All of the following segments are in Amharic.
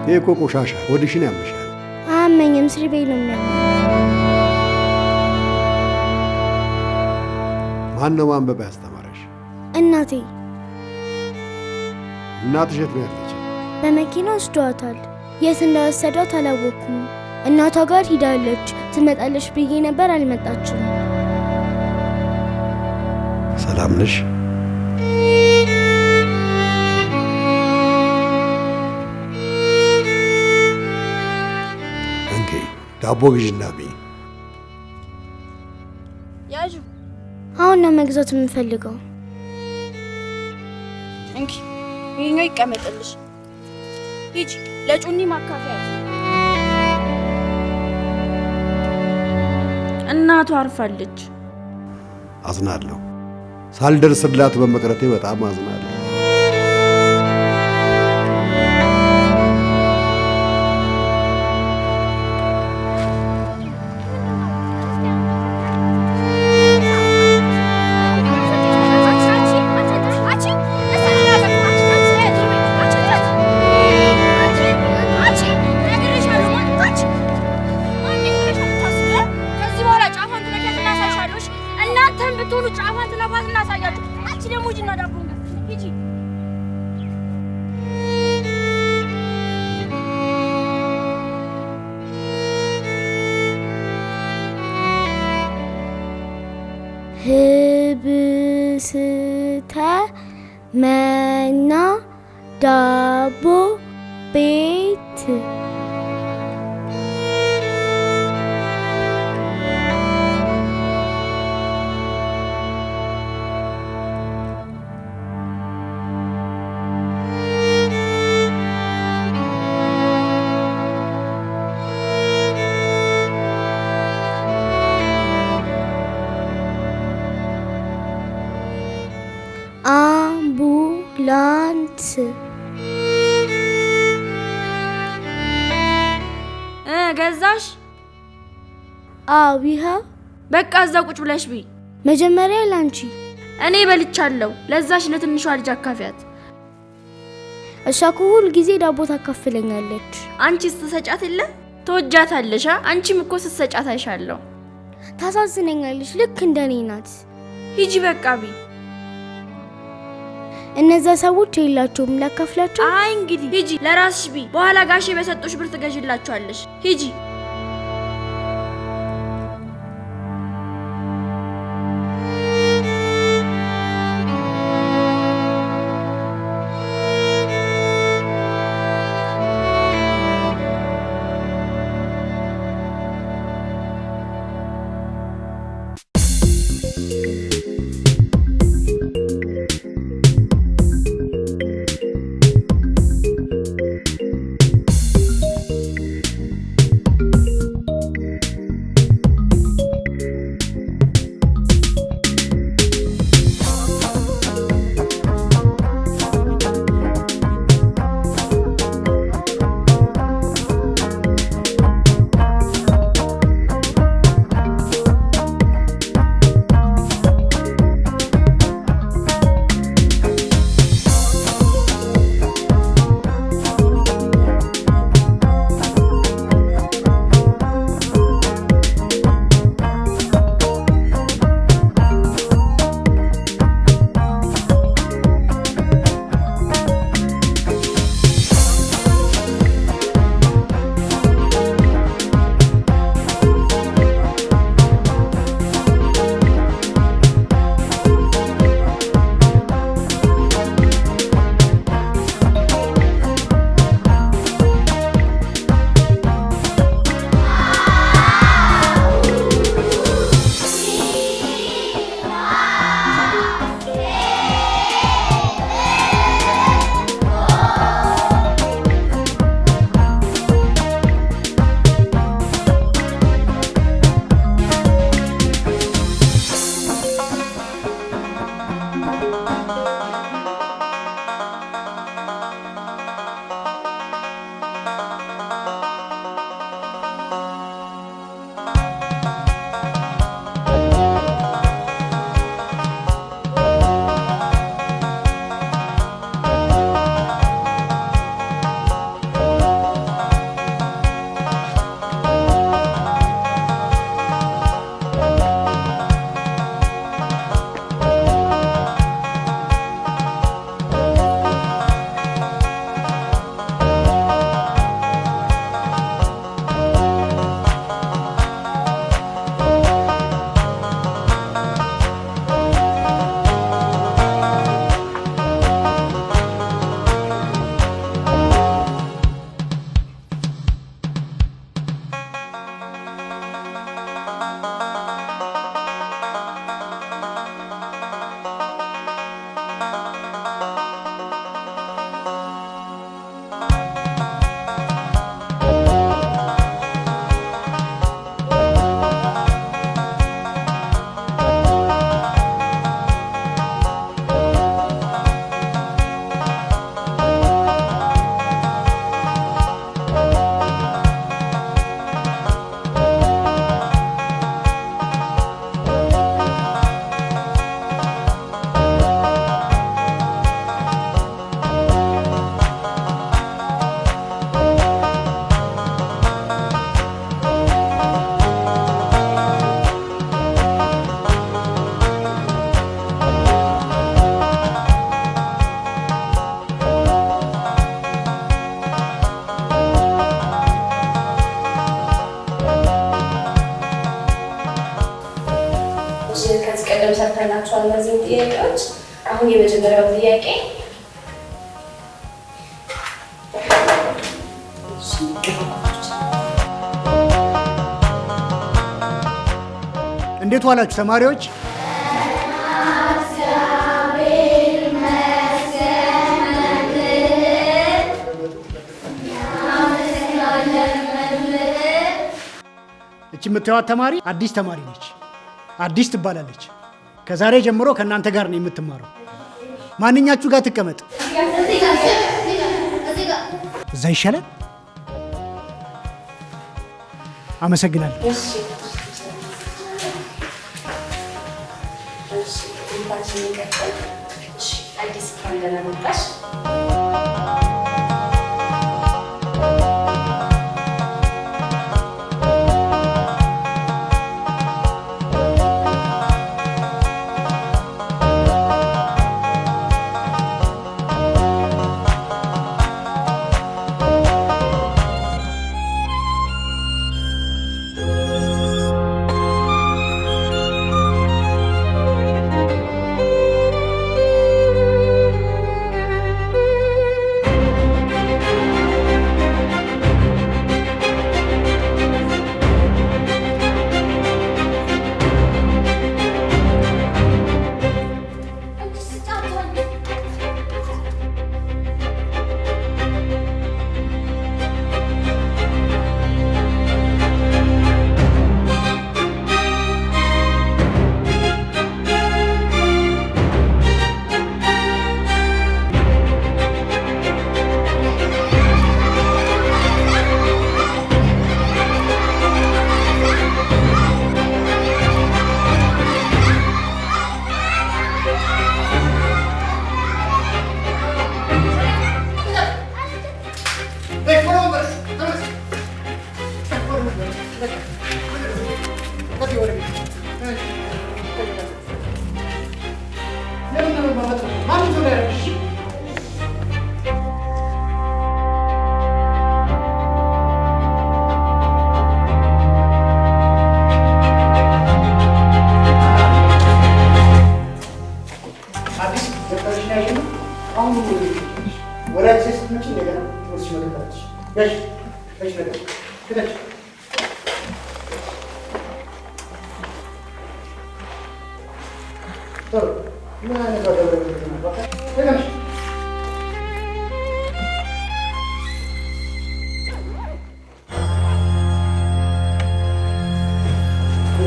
ይሄ ቆሻሻ ወዲሽን ያመሻል። አመኝም ስሪ ቤት ነው የሚያመኝ። ማነው ማንበብ ያስተማረሽ? እናቴ። እናትሽ የት ነው ያለችው? በመኪና ወስደዋታል። የት እንደወሰዷት አላወኩም። እናቷ ጋር ሂዳለች። ትመጣለች ብዬ ነበር፣ አልመጣችም። ሰላም ነሽ? እንዴ ዳቦ ግዢና ብይ። ያዡ። አሁን ነው መግዛት የምፈልገው። እንኪ ይሄኛው ይቀመጥልሽ። ሂጂ ለጩኒ ማካፈያ። እናቷ አርፋለች። አዝናለሁ። ሳልደርስላት በመቅረቴ በጣም አዝናለሁ። ህብስተ መና ዳቦ ቤት አምቡላንስ ገዛሽ? አዎ ይኸው። በቃ እዛ ቁጭ ብለሽ ብይ። መጀመሪያ ላንቺ። እኔ በልቻለሁ። ለዛሽ ለትንሿ ልጅ አካፊያት። እሷ እኮ ሁል ጊዜ ዳቦ ታካፍለኛለች። አንቺስ ትሰጫት የለ? ትወጃታለሽ? አንቺም እኮ ስትሰጫት አይሻለሁ። ታሳዝነኛለች። ልክ እንደኔ ናት። ሂጂ በቃ ብይ። እነዛ ሰዎች የላቸውም ላካፍላቸው። አይ እንግዲህ ሂጂ ለራስሽ ብይ። በኋላ ጋሼ በሰጦሽ ብር ትገዢላቸዋለሽ። ሂጂ። ቅድም ሰርተናቸዋል እነዚህን ጥያቄዎች። አሁን የመጀመሪያው ጥያቄ እንዴት ዋላችሁ ተማሪዎች? እቺ የምታዩት ተማሪ አዲስ ተማሪ ነች። አዲስ ትባላለች። ከዛሬ ጀምሮ ከእናንተ ጋር ነው የምትማረው። ማንኛችሁ ጋር ትቀመጥ? እዛ ይሻላል። አመሰግናለሁ። አዲስ ካንደላሽ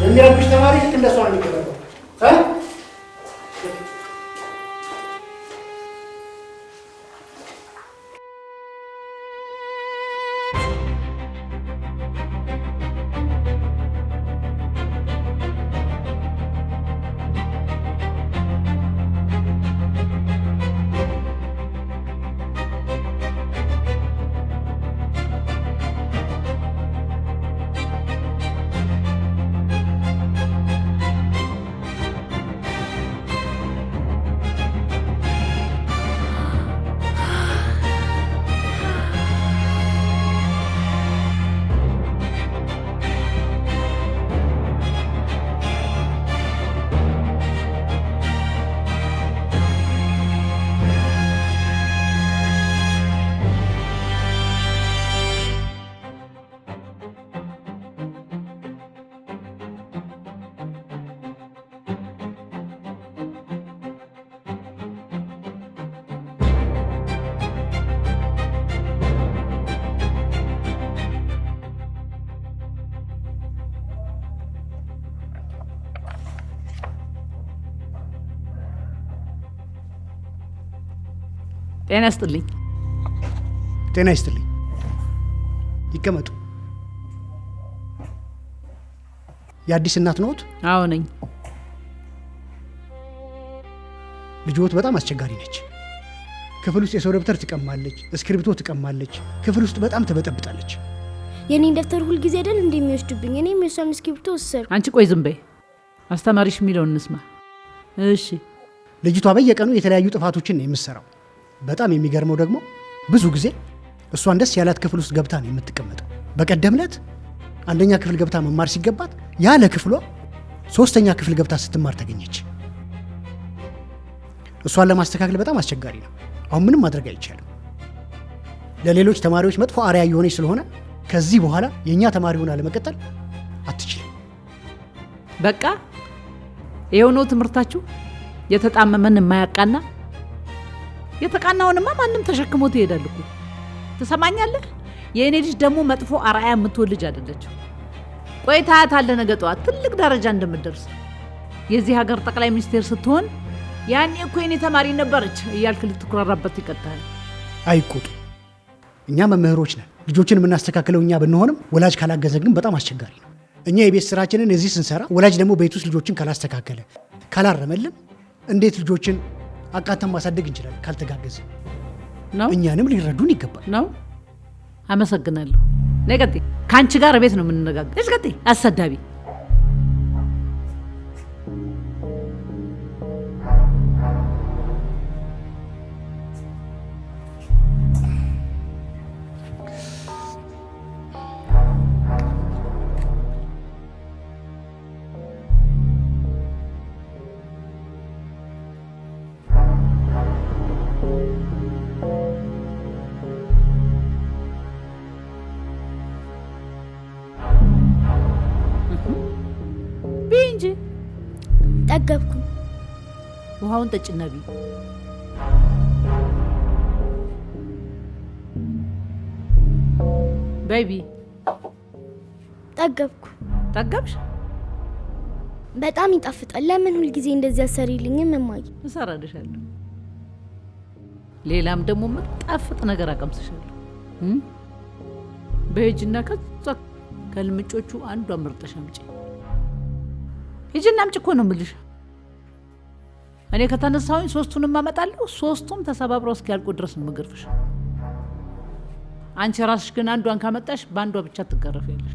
የሚረብሽ ተማሪ ልክ እንደሷ ነው የሚገባው። ጤና ይስጥልኝ። ጤና ይስጥልኝ። ይቀመጡ። የአዲስ እናት ነዎት? አዎ ነኝ። ልጅዎት በጣም አስቸጋሪ ነች። ክፍል ውስጥ የሰው ደብተር ትቀማለች፣ እስክሪብቶ ትቀማለች፣ ክፍል ውስጥ በጣም ትበጠብጣለች። የኔን ደብተር ሁል ጊዜ አይደል እንደሚወስድብኝ? እኔም የሷን እስክሪብቶ ወሰድኩ። አንቺ ቆይ ዝም በይ። አስተማሪሽ የሚለውን እንስማ። እሺ። ልጅቷ በየቀኑ የተለያዩ ጥፋቶችን ነው የምትሰራው። በጣም የሚገርመው ደግሞ ብዙ ጊዜ እሷን ደስ ያላት ክፍል ውስጥ ገብታ ነው የምትቀመጠው። በቀደም ዕለት አንደኛ ክፍል ገብታ መማር ሲገባት ያለ ክፍሏ 3ኛ ክፍል ገብታ ስትማር ተገኘች። እሷን ለማስተካከል በጣም አስቸጋሪ ነው። አሁን ምንም ማድረግ አይቻልም። ለሌሎች ተማሪዎች መጥፎ አርአያ የሆነች ስለሆነ ከዚህ በኋላ የእኛ ተማሪ ሆና ለመቀጠል አትችልም። በቃ ይኸው ነው ትምህርታችሁ። የተጣመመን የማያቃና የተቃናውንማ ማንም ተሸክሞ ትሄዳል እኮ። ትሰማኛለህ? የእኔ ልጅ ደግሞ መጥፎ አርአያ የምትወድ ልጅ አይደለችም። ቆይ ታያታለህ ነገ ጠዋት ትልቅ ደረጃ እንደምትደርስ። የዚህ ሀገር ጠቅላይ ሚኒስቴር ስትሆን ያኔ እኮ የኔ ተማሪ ነበረች እያልክ ልትኩራራበት ይቀጣል። አይቆጡ። እኛ መምህሮች ነን። ልጆችን የምናስተካክለው እኛ ብንሆንም ወላጅ ካላገዘ ግን በጣም አስቸጋሪ ነው። እኛ የቤት ስራችንን እዚህ ስንሰራ ወላጅ ደግሞ ቤት ውስጥ ልጆችን ካላስተካከለ ካላረመልን እንዴት ልጆችን አቃተን ማሳደግ እንችላለን? ካልተጋገዘ ነው። እኛንም ሊረዱን ይገባል ነው። አመሰግናለሁ። ነገቴ ከአንቺ ጋር ቤት ነው የምንነጋገር። እሺ ቀጥይ። አሰዳቢ እንጂ ጠገብኩ። ውሃውን ጠጭና ቢ ቤቢ። ጠገብኩ። ጠገብሽ? በጣም ይጣፍጣል። ለምን ሁልጊዜ እንደዚህ አሰሪልኝም እማዬ? እሰራልሻለሁ። ሌላም ደግሞ መጣፍጥ ነገር አቀምስሻለሁ። በሂጂና ከዛ ከልምጮቹ አንዷን መርጠሽ አምጪ። ሂጂና አምጪ እኮ ነው የምልሽ። እኔ ከተነሳሁኝ ሶስቱንም አመጣለሁ። ሶስቱም ተሰባብረው እስኪያልቁ ድረስ ነው የምገርፍሽ። አንቺ ራስሽ ግን አንዷን ካመጣሽ በአንዷ ብቻ ትገረፊያለሽ።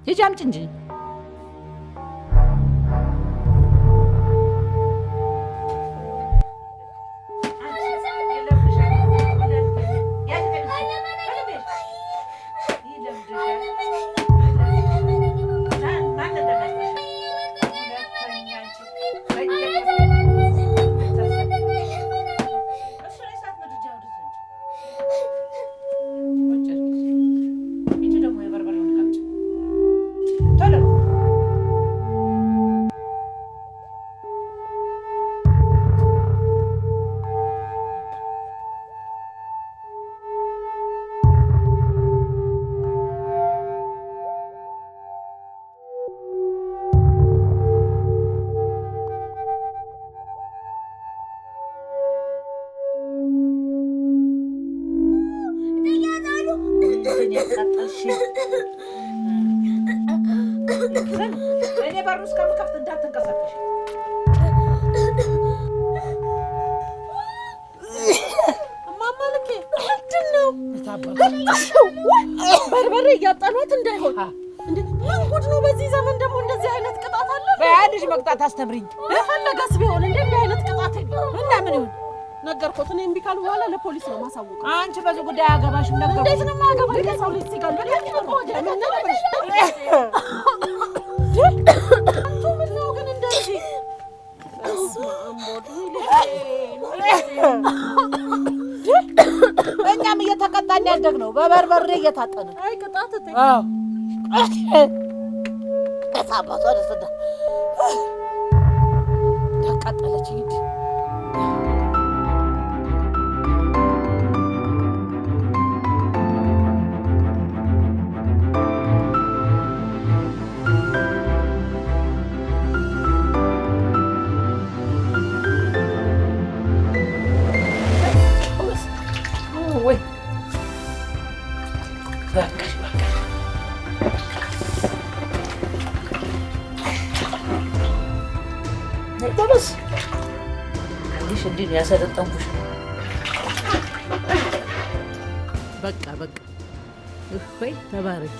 ሂጂ አምጪ እንጂ። እኔ በሩ እስከምከፍት እንዳትንቀሳቀሽ። እማማ ልኬ ምንድን ነው? በርበሬ እያጣሏት እንዳይሆን። ምን ጉድ ነው? በዚህ ዘመን ደግሞ እንደዚህ አይነት ቅጣት አለ? በያልሽ መቅጣት አስተምሪኝ። የፈለገስ ቢሆን እንዲህ አይነት ቅጣት እና ምን ይሁን ነገርኩት። እኔ እምቢ ካሉ በኋላ ለፖሊስ ነው ማሳወቅ። አንቺ በዚህ ጉዳይ አገባሽም ነገር እንዴት ነው የማያገባኝ? ሰው ልጅ ሲጋል ምን ነው ግን እንደዚህ እኛም እየተቀጣን ያደግ ነው በበርበሬ እየታጠነ። አይ ቅጣት እቴ ከሳባቷ ደስታ ተቃጠለች። ሂድ ወይ በቃሽ በቃሽ። ነይተበስ እንዲሽ እንዲህ ነው ያሰለጠንኩሽ። በቃ በቃ እፎይ። ተባረኪ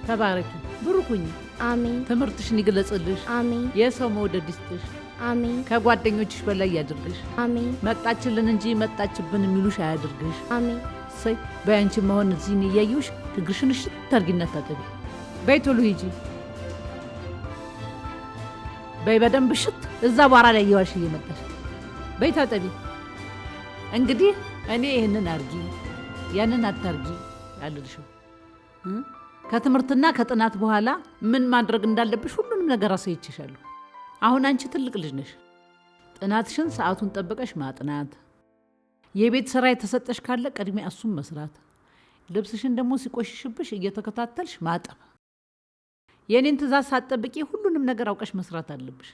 ተባረኪ፣ ብሩኩኝ። አሜን። ትምህርትሽን ይግለጽልሽ። አሜን። የሰው መውደድ ይስጥሽ። አሜን። ከጓደኞችሽ በላይ ያድርግሽ። አሜን። መጣችልን እንጂ መጣችብን የሚሉሽ አያድርግሽ። አሜን። ሰይ በያንቺ መሆን እዚህ እያየሁሽ እግርሽን እሽት አድርጊና ታጠቢ። በይ ቶሎ ሂጂ በይ፣ በደንብ እሽት። እዛ ቧራ ላይ እየዋሽ እየመጣሽ በይ ታጠቢ። እንግዲህ እኔ ይህንን አርጊ ያንን አታርጊ አልልሽም። ከትምህርትና ከጥናት በኋላ ምን ማድረግ እንዳለብሽ ሁሉንም ነገር አሳይቼሻለሁ። አሁን አንቺ ትልቅ ልጅ ነሽ። ጥናትሽን ሰዓቱን ጠብቀሽ ማጥናት፣ የቤት ስራ የተሰጠሽ ካለ ቀድሜ እሱን መስራት፣ ልብስሽን ደግሞ ሲቆሽሽብሽ እየተከታተልሽ ማጠብ። የኔን ትእዛዝ ሳትጠብቂ ሁሉንም ነገር አውቀሽ መስራት አለብሽ።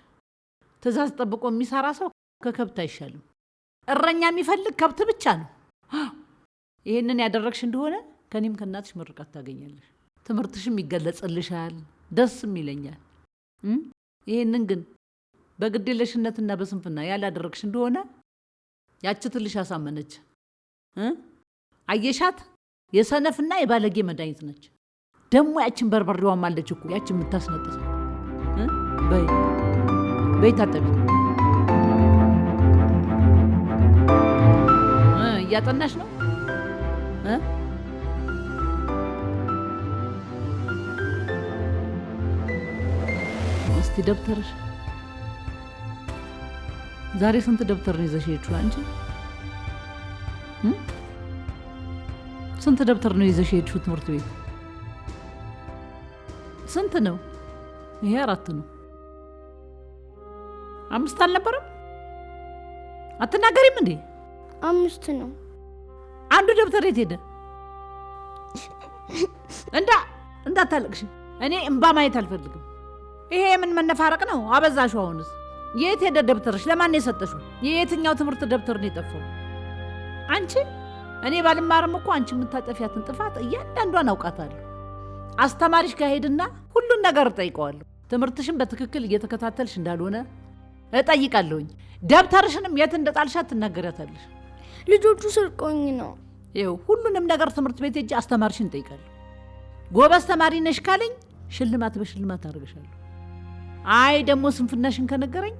ትእዛዝ ጠብቆ የሚሰራ ሰው ከከብት አይሻልም። እረኛ የሚፈልግ ከብት ብቻ ነው። ይሄንን ያደረግሽ እንደሆነ ከኔም ከእናትሽ ምርቃት ታገኛለሽ። ትምህርትሽም ይገለጽልሻል፣ ደስም ይለኛል። ይሄንን ግን በግዴለሽነትና በስንፍና ያላደረግሽ እንደሆነ ያቺ ትልሽ አሳመነች። አየሻት? የሰነፍና የባለጌ መድኃኒት ነች። ደግሞ ያችን በርበሬዋም አለች እኮ ያችን የምታስነጥሰው። በይ ታጠቢ። እያጠናሽ ነው? እስቲ ደብተርሽ ዛሬ ስንት ደብተር ነው ይዘሽ ሄድሽው አንቺ? ስንት ደብተር ነው ይዘሽ ሄድሽው ትምህርት ቤት? ስንት ነው? ይሄ 4 ነው። 5 አልነበረም? አትናገሪም እንዴ? 5 ነው። አንዱ ደብተር የት ሄደ? እንዳታለቅሽ። እኔ እንባ ማየት አልፈልግም። ይሄ የምን መነፋረቅ ነው? አበዛሽው። አሁንስ የት ሄደ ደብተርሽ? ለማን ነው የሰጠሽው? የየትኛው ትምህርት ደብተር ነው የጠፋው? አንቺ እኔ ባልማርም እኮ አንቺ የምታጠፊያትን ጥፋት እያንዳንዷን አውቃታለሁ። አስተማሪሽ ጋር ሄድና ሁሉን ነገር እጠይቀዋለሁ። ትምህርትሽን በትክክል እየተከታተልሽ እንዳልሆነ እጠይቃለሁኝ። ደብተርሽንም የት እንደጣልሻት ትናገሪያታለሽ። ልጆቹ ስርቆኝ ነው። ይኸው ሁሉንም ነገር ትምህርት ቤት ሄጄ አስተማሪሽን እጠይቃለሁ። ጎበዝ ተማሪ ነሽ ካለኝ ሽልማት በሽልማት አድርገሻለሁ። አይ ደግሞ ስንፍናሽን ከነገረኝ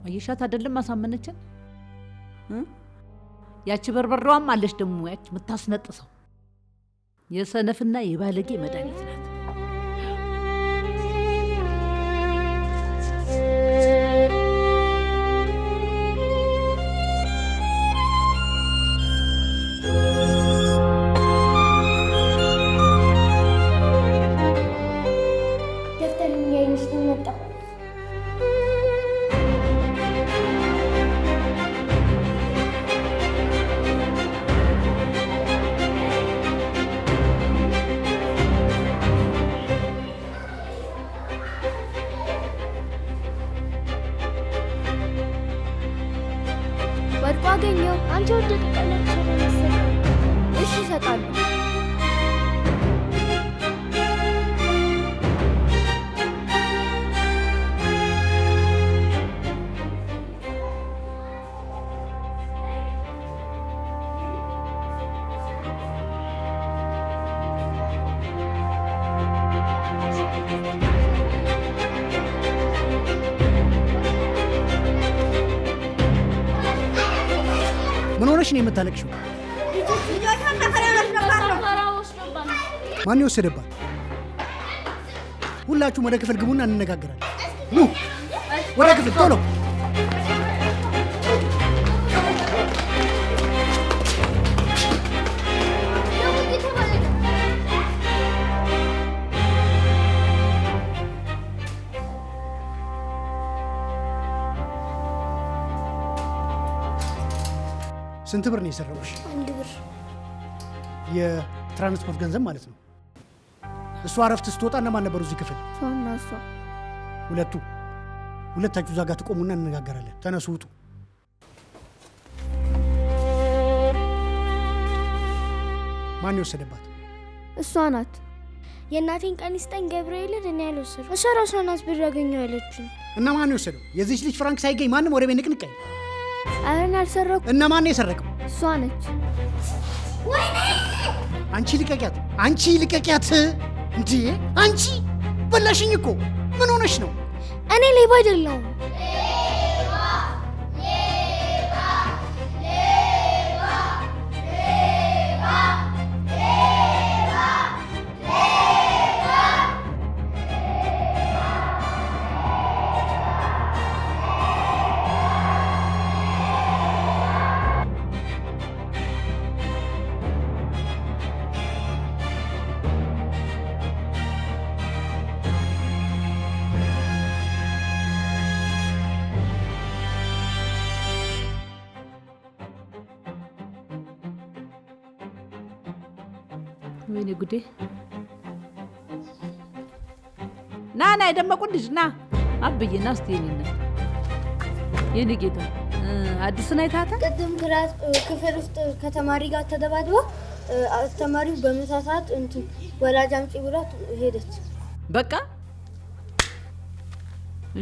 አየሻት አይደለም አሳመነችን። ያቺ በርበሬዋም አለች ደግሞ ያቺ የምታስነጥሰው የሰነፍና የባለጌ መድኃኒት ናት። ወድቆ አገኘው። አንቺ ወደቀ ቀለች መሰለኝ። እሺ እሰጣለሁ። ምን ሆነሽ ነው የምታለቅሽው? ማን የወሰደባት? ሁላችሁም ወደ ክፍል ግቡና እንነጋገራለን። ኑ ወደ ክፍል ቶሎ። ስንት ብር ነው የሰረቁሽ? 1 ብር። የትራንስፖርት ገንዘብ ማለት ነው። እሷ እረፍት ስትወጣ እነማን ነበሩ እዚህ ክፍል? እሷና እሷ። ሁለታችሁ እዛ ጋር ትቆሙና እንነጋገራለን። ተነሱ፣ ውጡ። ማን የወሰደባት? እሷ ናት። የእናቴን ቀን ይስጠኝ ገብርኤልን እኔ ያልወሰድኩ። እሷ ራሷ ናት ብር ያገኘው ያለችኝ። እና ማን የወሰደው? የዚች ልጅ ፍራንክ ሳይገኝ ማንም ወደ ቤት ንቅንቅ አይል። አረን አልሰረኩም። እና ማን የሰረቀው? እሷ ነች። አንቺ ልቀቂያት! አንቺ ልቀቂያት! እንዴ አንቺ በላሽኝ እኮ። ምን ሆነሽ ነው? እኔ ሌባ አይደለሁም። ወይኔ ጉዴ! ና የደመቁ ልጅ ና አብዬና እስቲ የኔ ጌታ አዲስን አይታታ ቅድም ክፍል ውስጥ ከተማሪ ጋር ተደባድባ አስተማሪው በመሳሳት ወላጅ አምጪ ብላት ሄደች። በቃ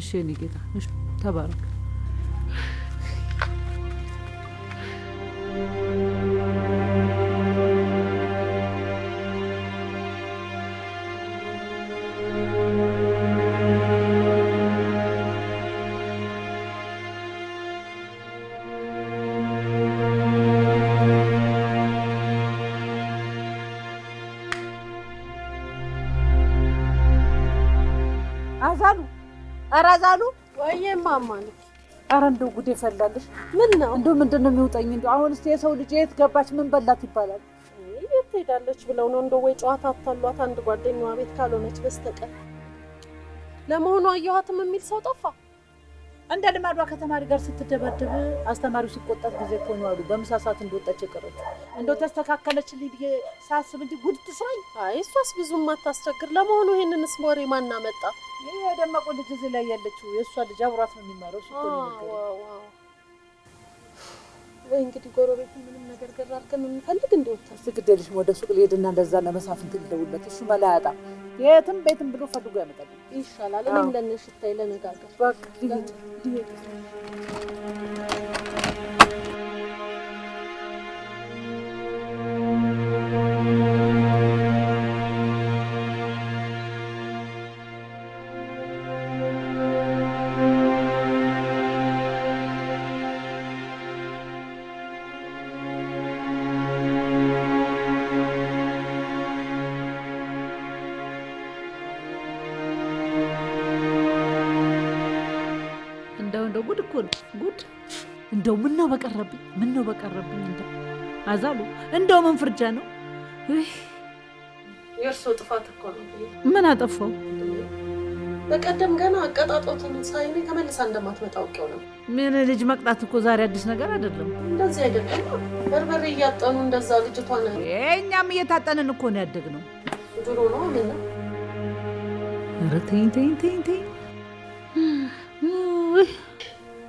እሺ የኔ ጌታ እሺ ተባረክ። አራዛሉ ወይዬ ማማ ነው። ኧረ እንደው ጉዴ ፈላልሽ። ምን ነው እንደው ምንድነው የሚውጠኝ? እንደው አሁን እስቲ የሰው ልጅ የት ገባች ምን በላት ይባላል? የት ሄዳለች ብለው ነው እንደው ወይ ጨዋታ አታሏት አንድ ጓደኛዋ ቤት ካልሆነች በስተቀር። ለመሆኑ አየኋትም የሚል ሰው ጠፋ? እንደ ልማዷ ከተማሪ ጋር ስትደባደብ አስተማሪው ሲቆጣት ጊዜ እኮ ነው አሉ በምሳ ሰዓት እንደወጣች የቀረችው። እንደው ተስተካከለችልኝ ብዬ ሳስብ እንጂ ጉድ ትስራኝ። አይ እሷስ ብዙም አታስቸግር። ለመሆኑ ይሄንንስ ወሬ ማን አመጣ? ይሄ ደመቁ ልጅ እዚህ ላይ ያለችው የእሷ ልጅ አብሯት ነው የሚማረው። እሱ ወይ እንግዲህ ጎረቤቱ ምንም ነገር ገር አድርገን እንፈልግ እንደወጣ ስግደልሽ ወደ ሱቅ ልሄድና እንደዛ ለመሳፍንት ልደውልለት እሱ መላያጣ የትም ቤትም ብሎ ፈልጎ ያመጣል ይሻላል። እኔም ለነሽታይ ለነጋገር በቃ ልሂድ። እንደው ጉድ እኮ ነው ጉድ። እንደው ምን ነው በቀረብኝ እንደው አዛሉ እንደው ምን ፍርጃ ነው? የእርሶ ጥፋት እኮ ነው። ምን አጠፋው? በቀደም ገና አቀጣጦትን ሳይኔ ተመልሳ እንደማትመጣ አውቄው ነው። ምን ልጅ መቅጣት እኮ ዛሬ አዲስ ነገር አይደለም። እንደዚህ አይደለም። በርበሬ እያጠኑ እንደዛ ልጅቷን እኛም እየታጠንን እኮ ነው ያደግነው። ድሮ ነው አለና ኧረ ተይኝ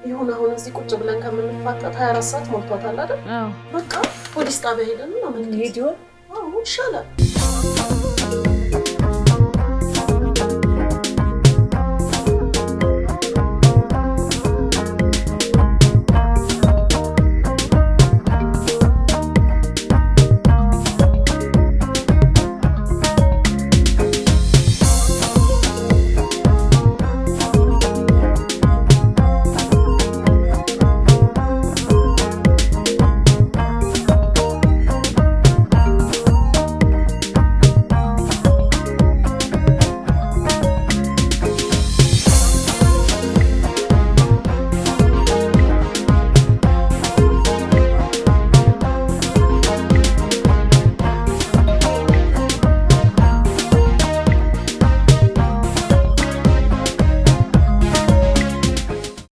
ይሁን አሁን እዚህ ቁጭ ብለን ከምንፋጠጥ 24 ሰዓት ሞልቷታል አይደል? አዎ በቃ ፖሊስ ጣቢያ ሄደን ነው ምን ሄድ ይሆን? አዎ ይሻላል።